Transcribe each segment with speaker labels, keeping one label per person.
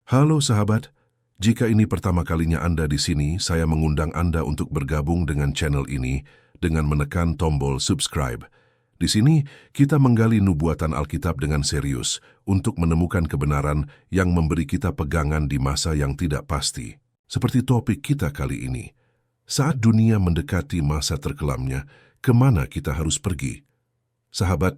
Speaker 1: Halo sahabat, jika ini pertama kalinya Anda di sini, saya mengundang Anda untuk bergabung dengan channel ini dengan menekan tombol subscribe. Di sini, kita menggali nubuatan Alkitab dengan serius untuk menemukan kebenaran yang memberi kita pegangan di masa yang tidak pasti. Seperti topik kita kali ini, saat dunia mendekati masa terkelamnya, kemana kita harus pergi? Sahabat,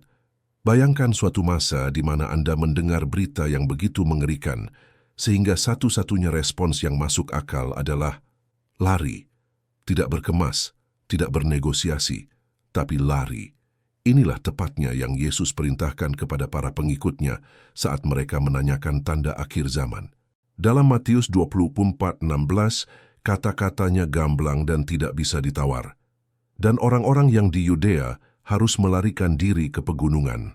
Speaker 1: bayangkan suatu masa di mana Anda mendengar berita yang begitu mengerikan, sehingga satu-satunya respons yang masuk akal adalah lari. Tidak berkemas, tidak bernegosiasi, tapi lari. Inilah tepatnya yang Yesus perintahkan kepada para pengikutnya saat mereka menanyakan tanda akhir zaman. Dalam Matius 24:16, kata-katanya gamblang dan tidak bisa ditawar. Dan orang-orang yang di Yudea harus melarikan diri ke pegunungan.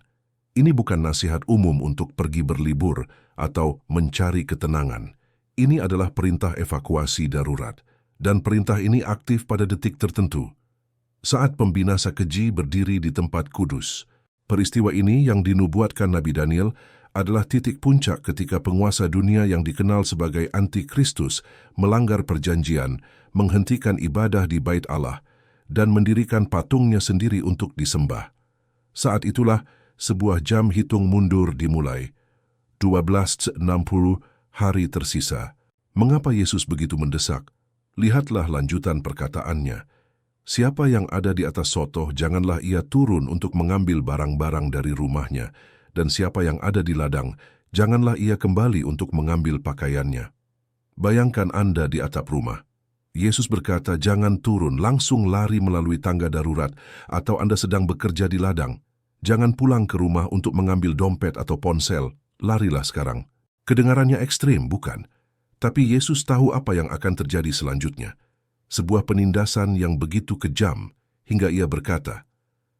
Speaker 1: Ini bukan nasihat umum untuk pergi berlibur atau mencari ketenangan. Ini adalah perintah evakuasi darurat, dan perintah ini aktif pada detik tertentu. Saat pembinasa keji berdiri di tempat kudus, peristiwa ini yang dinubuatkan Nabi Daniel adalah titik puncak ketika penguasa dunia yang dikenal sebagai Antikristus melanggar perjanjian, menghentikan ibadah di Bait Allah, dan mendirikan patungnya sendiri untuk disembah. Saat itulah, sebuah jam hitung mundur dimulai. 12:60 hari tersisa. Mengapa Yesus begitu mendesak? Lihatlah lanjutan perkataannya. Siapa yang ada di atas sotoh, janganlah ia turun untuk mengambil barang-barang dari rumahnya, dan siapa yang ada di ladang, janganlah ia kembali untuk mengambil pakaiannya. Bayangkan Anda di atap rumah. Yesus berkata, jangan turun, langsung lari melalui tangga darurat, atau Anda sedang bekerja di ladang. Jangan pulang ke rumah untuk mengambil dompet atau ponsel, larilah sekarang. Kedengarannya ekstrim, bukan? Tapi Yesus tahu apa yang akan terjadi selanjutnya. Sebuah penindasan yang begitu kejam, hingga ia berkata,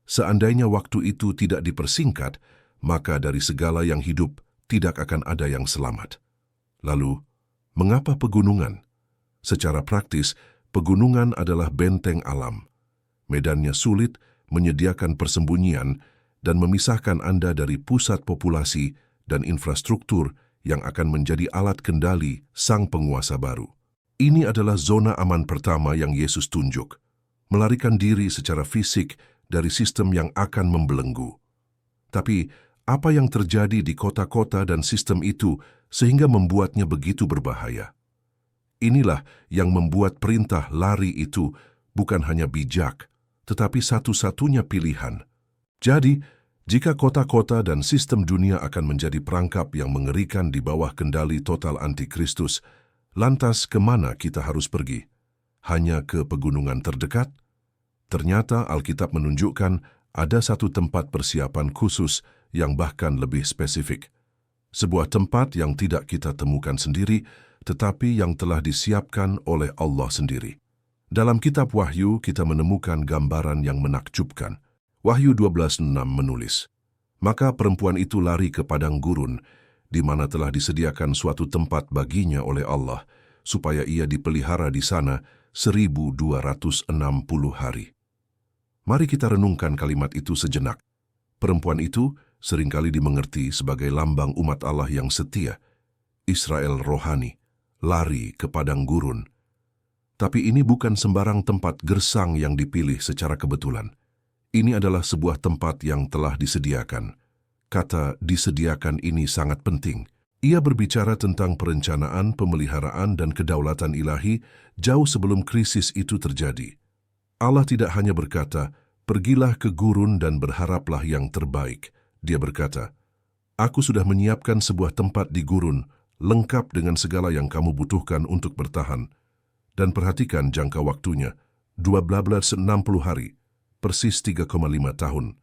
Speaker 1: seandainya waktu itu tidak dipersingkat, maka dari segala yang hidup tidak akan ada yang selamat. Lalu, mengapa pegunungan? Secara praktis, pegunungan adalah benteng alam. Medannya sulit, menyediakan persembunyian, dan memisahkan Anda dari pusat populasi dan infrastruktur yang akan menjadi alat kendali sang penguasa baru. Ini adalah zona aman pertama yang Yesus tunjuk, melarikan diri secara fisik dari sistem yang akan membelenggu. Tapi, apa yang terjadi di kota-kota dan sistem itu sehingga membuatnya begitu berbahaya? Inilah yang membuat perintah lari itu bukan hanya bijak, tetapi satu-satunya pilihan. Jadi, jika kota-kota dan sistem dunia akan menjadi perangkap yang mengerikan di bawah kendali total antikristus, lantas kemana kita harus pergi? Hanya ke pegunungan terdekat? Ternyata Alkitab menunjukkan ada satu tempat persiapan khusus yang bahkan lebih spesifik. Sebuah tempat yang tidak kita temukan sendiri, tetapi yang telah disiapkan oleh Allah sendiri. Dalam kitab Wahyu, kita menemukan gambaran yang menakjubkan. Wahyu 12:6 menulis, maka perempuan itu lari ke padang gurun, di mana telah disediakan suatu tempat baginya oleh Allah, supaya ia dipelihara di sana 1260 hari. Mari kita renungkan kalimat itu sejenak. Perempuan itu seringkali dimengerti sebagai lambang umat Allah yang setia, Israel rohani, lari ke padang gurun. Tapi ini bukan sembarang tempat gersang yang dipilih secara kebetulan. Ini adalah sebuah tempat yang telah disediakan. Kata disediakan ini sangat penting. Ia berbicara tentang perencanaan, pemeliharaan, dan kedaulatan ilahi jauh sebelum krisis itu terjadi. Allah tidak hanya berkata, pergilah ke gurun dan berharaplah yang terbaik. Dia berkata, aku sudah menyiapkan sebuah tempat di gurun, lengkap dengan segala yang kamu butuhkan untuk bertahan. Dan perhatikan jangka waktunya, 1260 hari. Persis 3,5 tahun.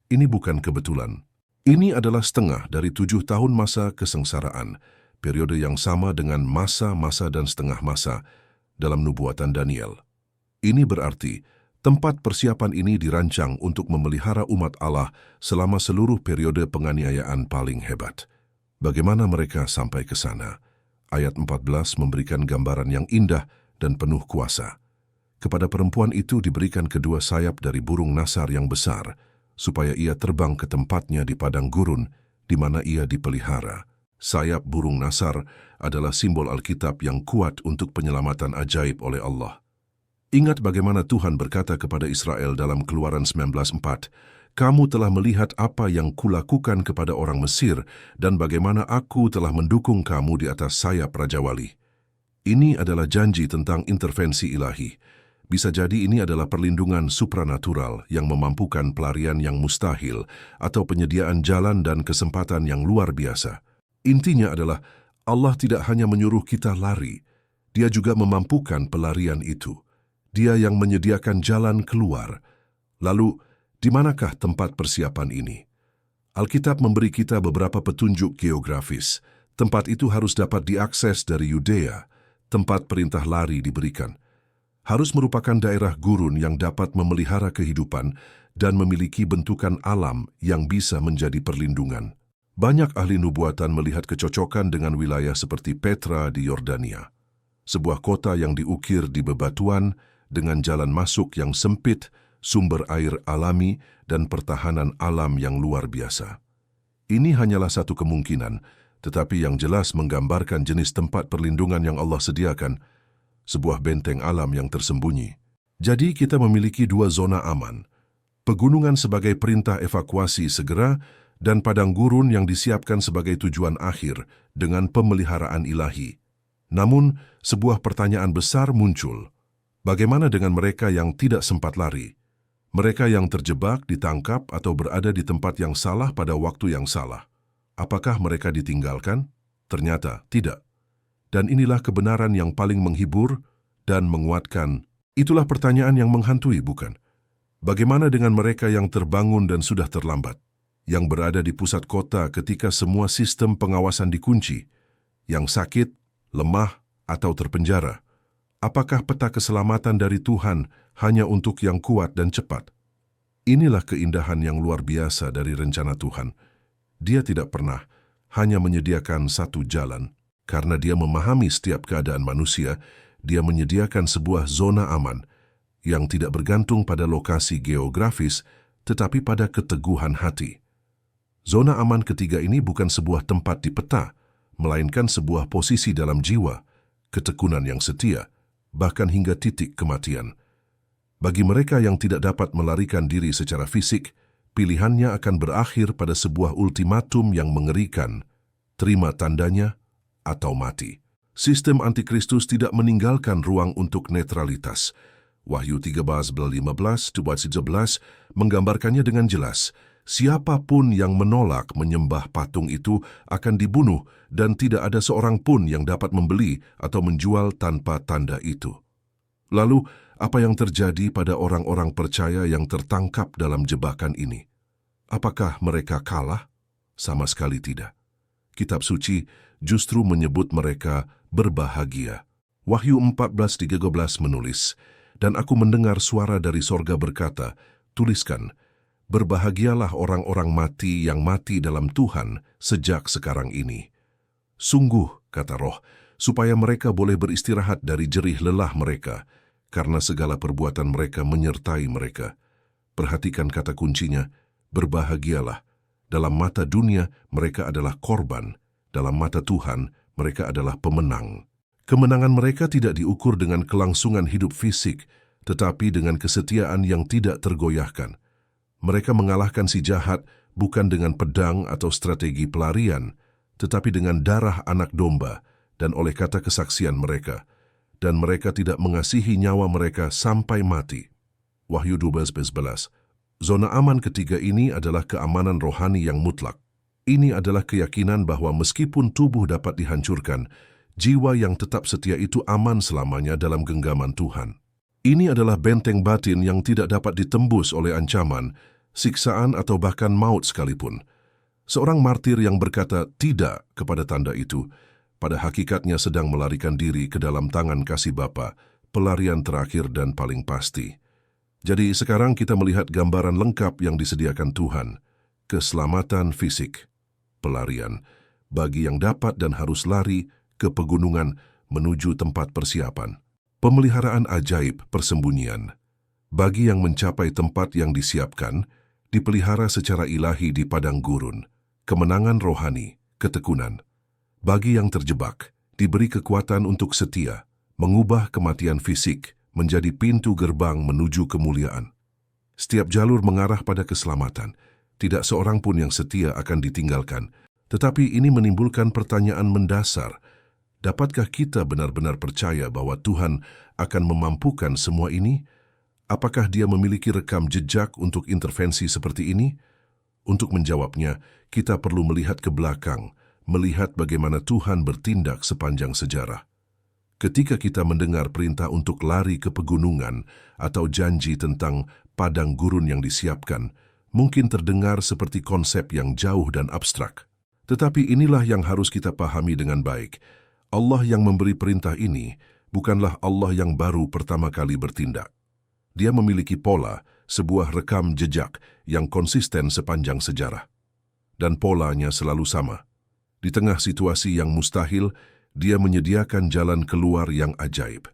Speaker 1: Ini bukan kebetulan. Ini adalah setengah dari 7 tahun masa kesengsaraan, periode yang sama dengan masa-masa dan setengah masa dalam nubuatan Daniel. Ini berarti tempat persiapan ini dirancang untuk memelihara umat Allah selama seluruh periode penganiayaan paling hebat. Bagaimana mereka sampai ke sana? Ayat 14 memberikan gambaran yang indah dan penuh kuasa. Kepada perempuan itu diberikan kedua sayap dari burung nasar yang besar, supaya ia terbang ke tempatnya di padang gurun, di mana ia dipelihara. sayap burung nasar adalah simbol Alkitab yang kuat untuk penyelamatan ajaib oleh Allah. Ingat bagaimana Tuhan berkata kepada Israel dalam Keluaran 19:4, "Kamu telah melihat apa yang kulakukan kepada orang Mesir dan bagaimana aku telah mendukung kamu di atas sayap Raja Wali." Ini adalah janji tentang intervensi ilahi. Bisa jadi ini adalah perlindungan supranatural yang memampukan pelarian yang mustahil atau penyediaan jalan dan kesempatan yang luar biasa. Intinya adalah Allah tidak hanya menyuruh kita lari, Dia juga memampukan pelarian itu. Dia yang menyediakan jalan keluar. Lalu, di manakah tempat persiapan ini? Alkitab memberi kita beberapa petunjuk geografis. Tempat itu harus dapat diakses dari Yudea, tempat perintah lari diberikan. Harus merupakan daerah gurun yang dapat memelihara kehidupan dan memiliki bentukan alam yang bisa menjadi perlindungan. Banyak ahli nubuatan melihat kecocokan dengan wilayah seperti Petra di Yordania. Sebuah kota yang diukir di bebatuan dengan jalan masuk yang sempit, sumber air alami, dan pertahanan alam yang luar biasa. Ini hanyalah satu kemungkinan, tetapi yang jelas menggambarkan jenis tempat perlindungan yang Allah sediakan, sebuah benteng alam yang tersembunyi. Jadi kita memiliki dua zona aman, pegunungan sebagai perintah evakuasi segera dan padang gurun yang disiapkan sebagai tujuan akhir dengan pemeliharaan ilahi. Namun, sebuah pertanyaan besar muncul. Bagaimana dengan mereka yang tidak sempat lari? Mereka yang terjebak, ditangkap, atau berada di tempat yang salah pada waktu yang salah. Apakah mereka ditinggalkan? Ternyata tidak. Dan inilah kebenaran yang paling menghibur dan menguatkan. Itulah pertanyaan yang menghantui, bukan? Bagaimana dengan mereka yang terbangun dan sudah terlambat? Yang berada di pusat kota ketika semua sistem pengawasan dikunci? Yang sakit, lemah, atau terpenjara? Apakah peta keselamatan dari Tuhan hanya untuk yang kuat dan cepat? Inilah keindahan yang luar biasa dari rencana Tuhan. Dia tidak pernah hanya menyediakan satu jalan. Karena Dia memahami setiap keadaan manusia, Dia menyediakan sebuah zona aman yang tidak bergantung pada lokasi geografis, tetapi pada keteguhan hati. Zona aman ketiga ini bukan sebuah tempat di peta, melainkan sebuah posisi dalam jiwa, ketekunan yang setia, bahkan hingga titik kematian. Bagi mereka yang tidak dapat melarikan diri secara fisik, pilihannya akan berakhir pada sebuah ultimatum yang mengerikan, terima tandanya atau mati. Sistem antikristus tidak meninggalkan ruang untuk netralitas. Wahyu 13:15-17 menggambarkannya dengan jelas. Siapapun yang menolak menyembah patung itu akan dibunuh dan tidak ada seorang pun yang dapat membeli atau menjual tanpa tanda itu. Lalu, apa yang terjadi pada orang-orang percaya yang tertangkap dalam jebakan ini? Apakah mereka kalah? Sama sekali tidak. Kitab suci justru menyebut mereka berbahagia. Wahyu 14:13 menulis, "Dan aku mendengar suara dari sorga berkata, tuliskan, berbahagialah orang-orang mati yang mati dalam Tuhan sejak sekarang ini. Sungguh, kata Roh, supaya mereka boleh beristirahat dari jerih lelah mereka, karena segala perbuatan mereka menyertai mereka." Perhatikan kata kuncinya, berbahagialah. Dalam mata dunia, mereka adalah korban. Dalam mata Tuhan, mereka adalah pemenang. Kemenangan mereka tidak diukur dengan kelangsungan hidup fisik, tetapi dengan kesetiaan yang tidak tergoyahkan. Mereka mengalahkan si jahat bukan dengan pedang atau strategi pelarian, tetapi dengan darah anak domba dan oleh kata kesaksian mereka. Dan mereka tidak mengasihi nyawa mereka sampai mati. Wahyu 12:11. Zona aman ketiga ini adalah keamanan rohani yang mutlak. Ini adalah keyakinan bahwa meskipun tubuh dapat dihancurkan, jiwa yang tetap setia itu aman selamanya dalam genggaman Tuhan. Ini adalah benteng batin yang tidak dapat ditembus oleh ancaman, siksaan atau bahkan maut sekalipun. Seorang martir yang berkata tidak kepada tanda itu, pada hakikatnya sedang melarikan diri ke dalam tangan kasih Bapa, pelarian terakhir dan paling pasti. Jadi sekarang kita melihat gambaran lengkap yang disediakan Tuhan. Keselamatan fisik, pelarian, bagi yang dapat dan harus lari ke pegunungan menuju tempat persiapan. Pemeliharaan ajaib persembunyian. Bagi yang mencapai tempat yang disiapkan, dipelihara secara ilahi di padang gurun. Kemenangan rohani, ketekunan. Bagi yang terjebak, diberi kekuatan untuk setia, mengubah kematian fisik menjadi pintu gerbang menuju kemuliaan. Setiap jalur mengarah pada keselamatan. Tidak seorang pun yang setia akan ditinggalkan. Tetapi ini menimbulkan pertanyaan mendasar. Dapatkah kita benar-benar percaya bahwa Tuhan akan memampukan semua ini? Apakah Dia memiliki rekam jejak untuk intervensi seperti ini? Untuk menjawabnya, kita perlu melihat ke belakang, melihat bagaimana Tuhan bertindak sepanjang sejarah. Ketika kita mendengar perintah untuk lari ke pegunungan atau janji tentang padang gurun yang disiapkan, mungkin terdengar seperti konsep yang jauh dan abstrak. Tetapi inilah yang harus kita pahami dengan baik. Allah yang memberi perintah ini bukanlah Allah yang baru pertama kali bertindak. Dia memiliki pola, sebuah rekam jejak yang konsisten sepanjang sejarah. Dan polanya selalu sama. Di tengah situasi yang mustahil, Dia menyediakan jalan keluar yang ajaib.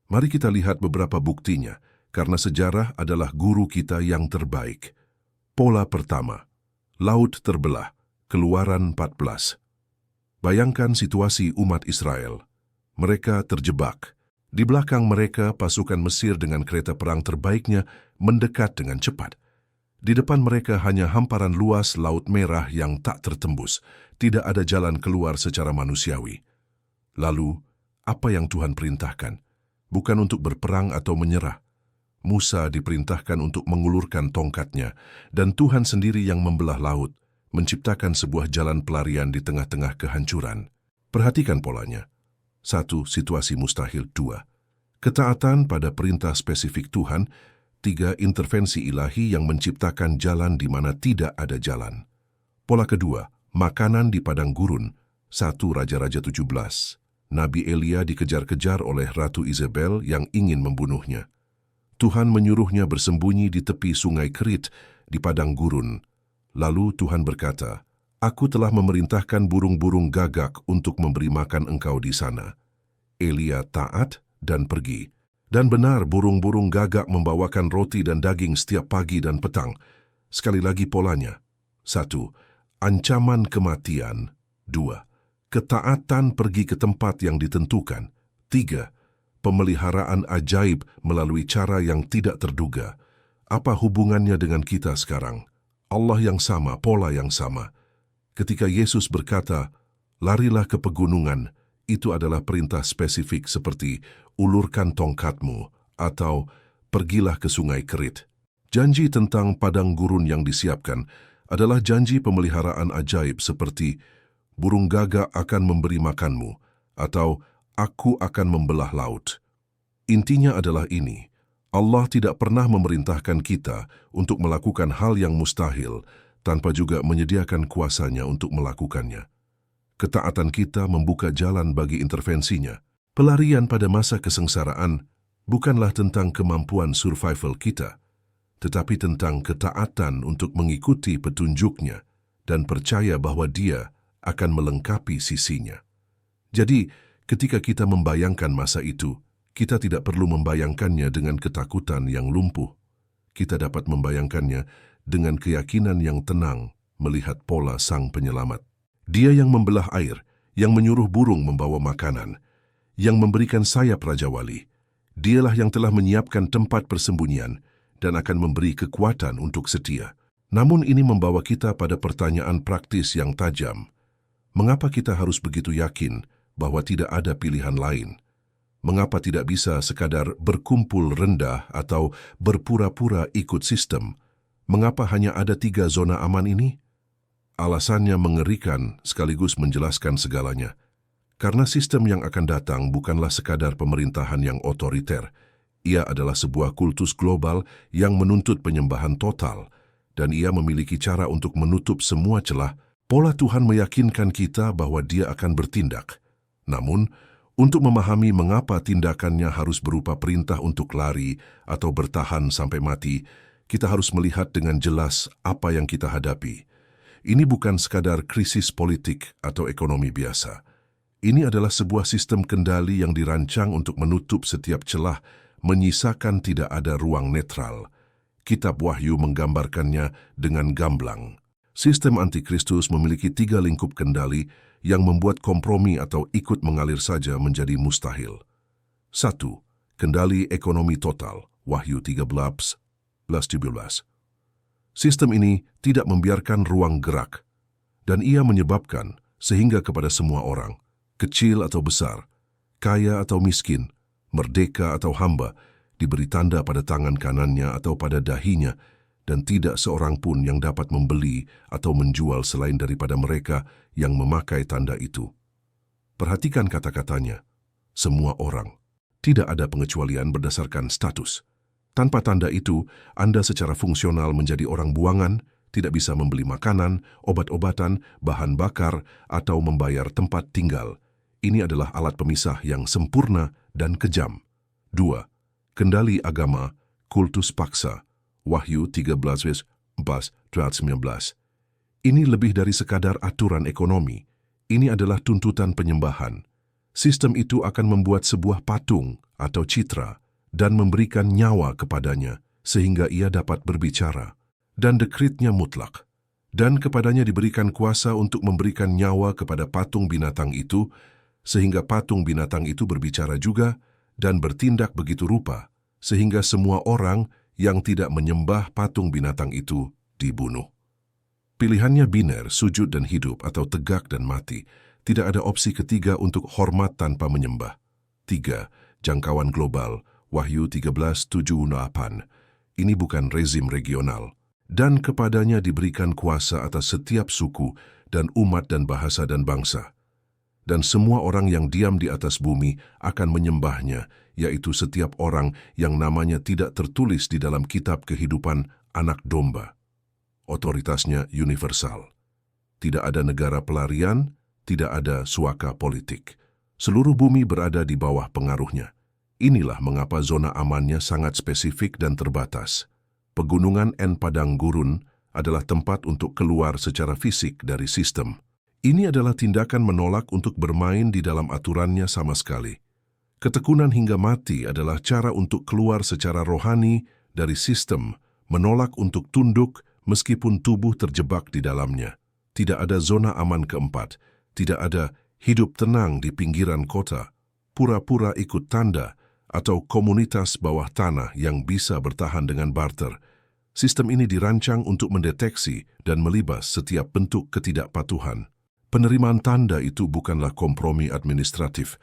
Speaker 1: Mari kita lihat beberapa buktinya, karena sejarah adalah guru kita yang terbaik. Pola pertama, laut terbelah, Keluaran 14. Bayangkan situasi umat Israel. Mereka terjebak. Di belakang mereka, pasukan Mesir dengan kereta perang terbaiknya mendekat dengan cepat. Di depan mereka hanya hamparan luas Laut Merah yang tak tertembus. Tidak ada jalan keluar secara manusiawi. Lalu, apa yang Tuhan perintahkan? Bukan untuk berperang atau menyerah. Musa diperintahkan untuk mengulurkan tongkatnya, dan Tuhan sendiri yang membelah laut, menciptakan sebuah jalan pelarian di tengah-tengah kehancuran. Perhatikan polanya. 1. Situasi mustahil. 2. Ketaatan pada perintah spesifik Tuhan. 3. Intervensi ilahi yang menciptakan jalan di mana tidak ada jalan. Pola kedua, makanan di padang gurun. 1 Raja-Raja 17. Nabi Elia dikejar-kejar oleh Ratu Isabel yang ingin membunuhnya. Tuhan menyuruhnya bersembunyi di tepi sungai Kerit di padang gurun. Lalu Tuhan berkata, "Aku telah memerintahkan burung-burung gagak untuk memberi makan engkau di sana." Elia taat dan pergi. Dan benar burung-burung gagak membawakan roti dan daging setiap pagi dan petang. Sekali lagi polanya. 1. Ancaman kematian. 2. Ketaatan pergi ke tempat yang ditentukan. 3. Pemeliharaan ajaib melalui cara yang tidak terduga. Apa hubungannya dengan kita sekarang? Allah yang sama, pola yang sama. Ketika Yesus berkata, "Larilah ke pegunungan," itu adalah perintah spesifik seperti "ulurkan tongkatmu" atau "pergilah ke sungai Kerit." Janji tentang padang gurun yang disiapkan adalah janji pemeliharaan ajaib seperti "burung gagak akan memberi makanmu" atau "aku akan membelah laut." Intinya adalah ini. Allah tidak pernah memerintahkan kita untuk melakukan hal yang mustahil tanpa juga menyediakan kuasanya untuk melakukannya. Ketaatan kita membuka jalan bagi intervensinya. Pelarian pada masa kesengsaraan bukanlah tentang kemampuan survival kita, tetapi tentang ketaatan untuk mengikuti petunjuknya dan percaya bahwa Dia akan melengkapi sisinya. Jadi, ketika kita membayangkan masa itu, kita tidak perlu membayangkannya dengan ketakutan yang lumpuh. Kita dapat membayangkannya dengan keyakinan yang tenang melihat pola Sang Penyelamat. Dia yang membelah air, yang menyuruh burung membawa makanan, yang memberikan sayap Raja Wali. Dialah yang telah menyiapkan tempat persembunyian dan akan memberi kekuatan untuk setia. Namun ini membawa kita pada pertanyaan praktis yang tajam. Mengapa kita harus begitu yakin bahwa tidak ada pilihan lain? Mengapa tidak bisa sekadar berkumpul rendah atau berpura-pura ikut sistem? Mengapa hanya ada 3 zona aman ini? Alasannya mengerikan sekaligus menjelaskan segalanya. Karena sistem yang akan datang bukanlah sekadar pemerintahan yang otoriter. Ia adalah sebuah kultus global yang menuntut penyembahan total, dan ia memiliki cara untuk menutup semua celah. Pola Tuhan meyakinkan kita bahwa Dia akan bertindak. Namun, untuk memahami mengapa tindakannya harus berupa perintah untuk lari atau bertahan sampai mati, kita harus melihat dengan jelas apa yang kita hadapi. Ini bukan sekadar krisis politik atau ekonomi biasa. Ini adalah sebuah sistem kendali yang dirancang untuk menutup setiap celah, menyisakan tidak ada ruang netral. Kitab Wahyu menggambarkannya dengan gamblang. Sistem antikristus memiliki 3 lingkup kendali yang membuat kompromi atau ikut mengalir saja menjadi mustahil. 1. Kendali ekonomi total, Wahyu 13:17. Sistem ini tidak membiarkan ruang gerak, dan ia menyebabkan sehingga kepada semua orang, kecil atau besar, kaya atau miskin, merdeka atau hamba, diberi tanda pada tangan kanannya atau pada dahinya, dan tidak seorang pun yang dapat membeli atau menjual selain daripada mereka yang memakai tanda itu. Perhatikan kata-katanya, semua orang. Tidak ada pengecualian berdasarkan status. Tanpa tanda itu, Anda secara fungsional menjadi orang buangan, tidak bisa membeli makanan, obat-obatan, bahan bakar, atau membayar tempat tinggal. Ini adalah alat pemisah yang sempurna dan kejam. 2. Kendali agama, kultus paksa, Wahyu 13:4-19. Ini lebih dari sekadar aturan ekonomi. Ini adalah tuntutan penyembahan. Sistem itu akan membuat sebuah patung atau citra dan memberikan nyawa kepadanya sehingga ia dapat berbicara. Dan dekritnya mutlak. Dan kepadanya diberikan kuasa untuk memberikan nyawa kepada patung binatang itu sehingga patung binatang itu berbicara juga dan bertindak begitu rupa sehingga semua orang yang tidak menyembah patung binatang itu dibunuh. Pilihannya biner, sujud dan hidup atau tegak dan mati. Tidak ada opsi ketiga untuk hormat tanpa menyembah. 3. Jangkauan global, Wahyu 13:7-8. Ini bukan rezim regional. Dan kepadanya diberikan kuasa atas setiap suku dan umat dan bahasa dan bangsa. Dan semua orang yang diam di atas bumi akan menyembahnya, yaitu setiap orang yang namanya tidak tertulis di dalam kitab kehidupan Anak Domba. Otoritasnya universal. Tidak ada negara pelarian, tidak ada suaka politik. Seluruh bumi berada di bawah pengaruhnya. Inilah mengapa zona amannya sangat spesifik dan terbatas. Pegunungan N Padang Gurun adalah tempat untuk keluar secara fisik dari sistem. Ini adalah tindakan menolak untuk bermain di dalam aturannya sama sekali. Ketekunan hingga mati adalah cara untuk keluar secara rohani dari sistem, menolak untuk tunduk meskipun tubuh terjebak di dalamnya. Tidak ada zona aman keempat, tidak ada hidup tenang di pinggiran kota, pura-pura ikut tanda, atau komunitas bawah tanah yang bisa bertahan dengan barter. Sistem ini dirancang untuk mendeteksi dan melibas setiap bentuk ketidakpatuhan. Penerimaan tanda itu bukanlah kompromi administratif.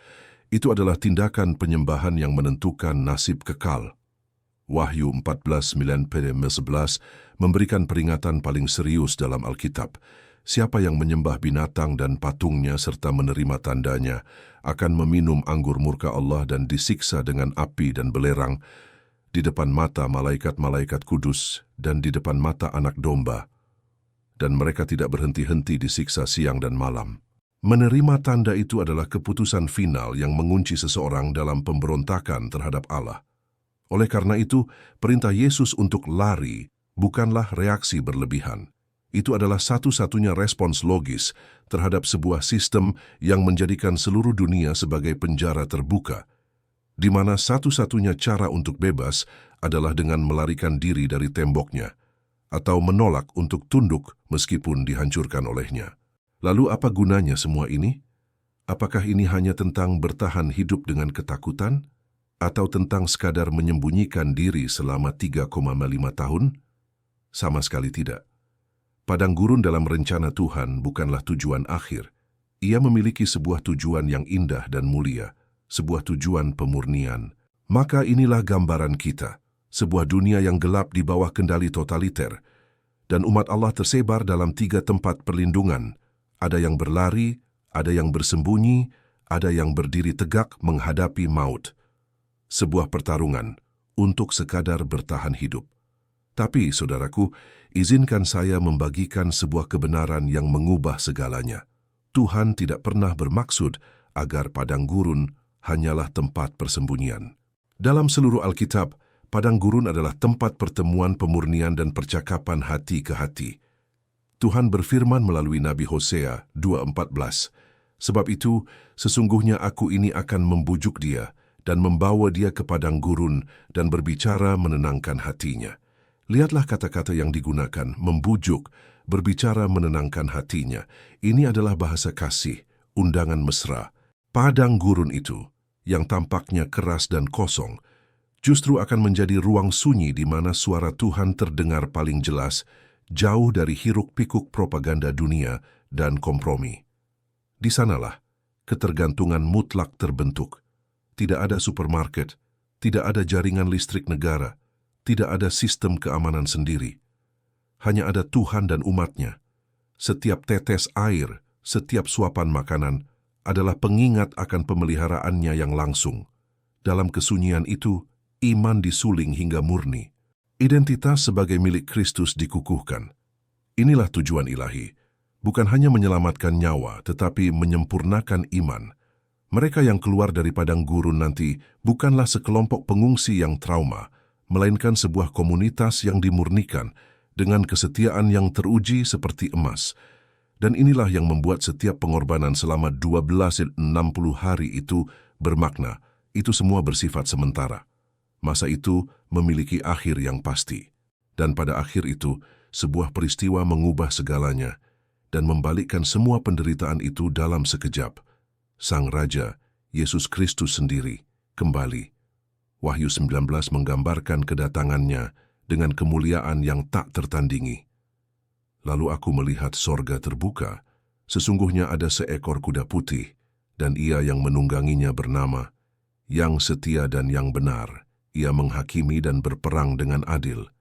Speaker 1: Itu adalah tindakan penyembahan yang menentukan nasib kekal. Wahyu 14:9-11 memberikan peringatan paling serius dalam Alkitab. Siapa yang menyembah binatang dan patungnya serta menerima tandanya akan meminum anggur murka Allah dan disiksa dengan api dan belerang di depan mata malaikat-malaikat kudus dan di depan mata Anak Domba. Dan mereka tidak berhenti-henti disiksa siang dan malam. Menerima tanda itu adalah keputusan final yang mengunci seseorang dalam pemberontakan terhadap Allah. Oleh karena itu, perintah Yesus untuk lari bukanlah reaksi berlebihan. Itu adalah satu-satunya respons logis terhadap sebuah sistem yang menjadikan seluruh dunia sebagai penjara terbuka, di mana satu-satunya cara untuk bebas adalah dengan melarikan diri dari temboknya, atau menolak untuk tunduk meskipun dihancurkan olehnya. Lalu apa gunanya semua ini? Apakah ini hanya tentang bertahan hidup dengan ketakutan? Atau tentang sekadar menyembunyikan diri selama 3,5 tahun? Sama sekali tidak. Padang gurun dalam rencana Tuhan bukanlah tujuan akhir. Ia memiliki sebuah tujuan yang indah dan mulia, sebuah tujuan pemurnian. Maka inilah gambaran kita, sebuah dunia yang gelap di bawah kendali totaliter, dan umat Allah tersebar dalam 3 tempat perlindungan. Ada yang berlari, ada yang bersembunyi, ada yang berdiri tegak menghadapi maut. Sebuah pertarungan untuk sekadar bertahan hidup. Tapi, saudaraku, izinkan saya membagikan sebuah kebenaran yang mengubah segalanya. Tuhan tidak pernah bermaksud agar padang gurun hanyalah tempat persembunyian. Dalam seluruh Alkitab, padang gurun adalah tempat pertemuan pemurnian dan percakapan hati ke hati. Tuhan berfirman melalui Nabi Hosea 2:14, "Sebab itu, sesungguhnya aku ini akan membujuk dia dan membawa dia ke padang gurun dan berbicara menenangkan hatinya." Lihatlah kata-kata yang digunakan, membujuk, berbicara menenangkan hatinya. Ini adalah bahasa kasih, undangan mesra. Padang gurun itu, yang tampaknya keras dan kosong, justru akan menjadi ruang sunyi di mana suara Tuhan terdengar paling jelas, jauh dari hiruk-pikuk propaganda dunia dan kompromi. Di sanalah ketergantungan mutlak terbentuk. Tidak ada supermarket, tidak ada jaringan listrik negara, tidak ada sistem keamanan sendiri. Hanya ada Tuhan dan umat-Nya. Setiap tetes air, setiap suapan makanan adalah pengingat akan pemeliharaannya yang langsung. Dalam kesunyian itu, iman disuling hingga murni. Identitas sebagai milik Kristus dikukuhkan. Inilah tujuan ilahi. Bukan hanya menyelamatkan nyawa, tetapi menyempurnakan iman. Mereka yang keluar dari padang gurun nanti bukanlah sekelompok pengungsi yang trauma, melainkan sebuah komunitas yang dimurnikan dengan kesetiaan yang teruji seperti emas. Dan inilah yang membuat setiap pengorbanan selama 1260 hari itu bermakna. Itu semua bersifat sementara. Masa itu memiliki akhir yang pasti. Dan pada akhir itu, sebuah peristiwa mengubah segalanya dan membalikkan semua penderitaan itu dalam sekejap. Sang Raja, Yesus Kristus sendiri, kembali. Wahyu 19 menggambarkan kedatangannya dengan kemuliaan yang tak tertandingi. Lalu aku melihat sorga terbuka. Sesungguhnya ada seekor kuda putih, dan ia yang menungganginya bernama Yang Setia dan Yang Benar. Ia menghakimi dan berperang dengan adil.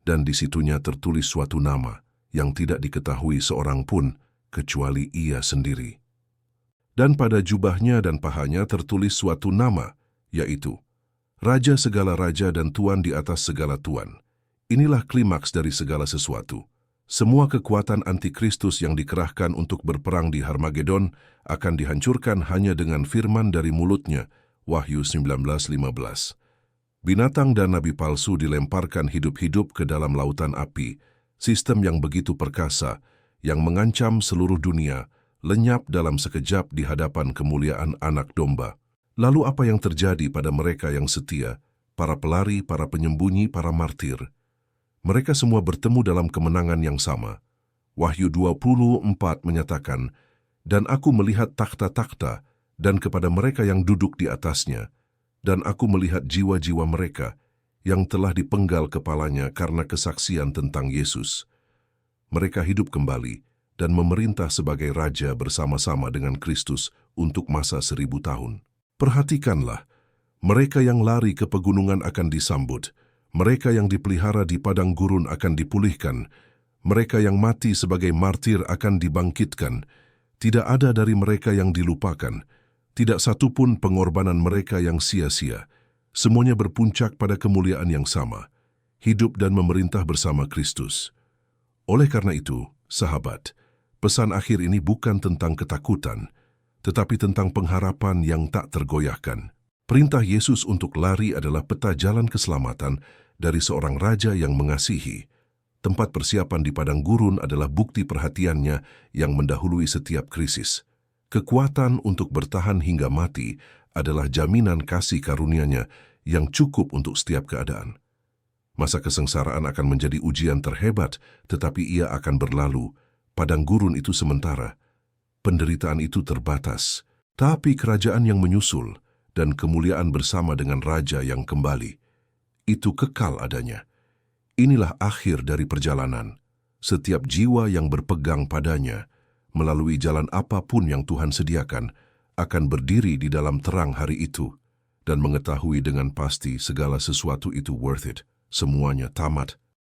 Speaker 1: Dan di situnya tertulis suatu nama yang tidak diketahui seorang pun kecuali ia sendiri. Dan pada jubahnya dan pahanya tertulis suatu nama, yaitu Raja segala raja dan Tuan di atas segala tuan. Inilah klimaks dari segala sesuatu. Semua kekuatan antikristus yang dikerahkan untuk berperang di Harmagedon akan dihancurkan hanya dengan firman dari mulutnya, Wahyu 19:15. Binatang dan nabi palsu dilemparkan hidup-hidup ke dalam lautan api, sistem yang begitu perkasa, yang mengancam seluruh dunia, lenyap dalam sekejap di hadapan kemuliaan Anak Domba. Lalu apa yang terjadi pada mereka yang setia, para pelari, para penyembunyi, para martir? Mereka semua bertemu dalam kemenangan yang sama. Wahyu 24 menyatakan, "Dan aku melihat takhta-takhta, dan kepada mereka yang duduk di atasnya, dan aku melihat jiwa-jiwa mereka yang telah dipenggal kepalanya karena kesaksian tentang Yesus. Mereka hidup kembali dan memerintah sebagai raja bersama-sama dengan Kristus untuk masa 1000 tahun. Perhatikanlah, mereka yang lari ke pegunungan akan disambut, mereka yang dipelihara di padang gurun akan dipulihkan, mereka yang mati sebagai martir akan dibangkitkan. Tidak ada dari mereka yang dilupakan, tidak satu pun pengorbanan mereka yang sia-sia. Semuanya berpuncak pada kemuliaan yang sama, hidup dan memerintah bersama Kristus. Oleh karena itu, sahabat, pesan akhir ini bukan tentang ketakutan, tetapi tentang pengharapan yang tak tergoyahkan. Perintah Yesus untuk lari adalah peta jalan keselamatan dari seorang raja yang mengasihi. Tempat persiapan di padang gurun adalah bukti perhatiannya yang mendahului setiap krisis. Kekuatan untuk bertahan hingga mati adalah jaminan kasih karunia-Nya yang cukup untuk setiap keadaan. Masa kesengsaraan akan menjadi ujian terhebat, tetapi ia akan berlalu. Padang gurun itu sementara. Penderitaan itu terbatas, tapi kerajaan yang menyusul dan kemuliaan bersama dengan Raja yang kembali, itu kekal adanya. Inilah akhir dari perjalanan. Setiap jiwa yang berpegang padanya, melalui jalan apapun yang Tuhan sediakan, akan berdiri di dalam terang hari itu dan mengetahui dengan pasti segala sesuatu itu worth it, semuanya tamat.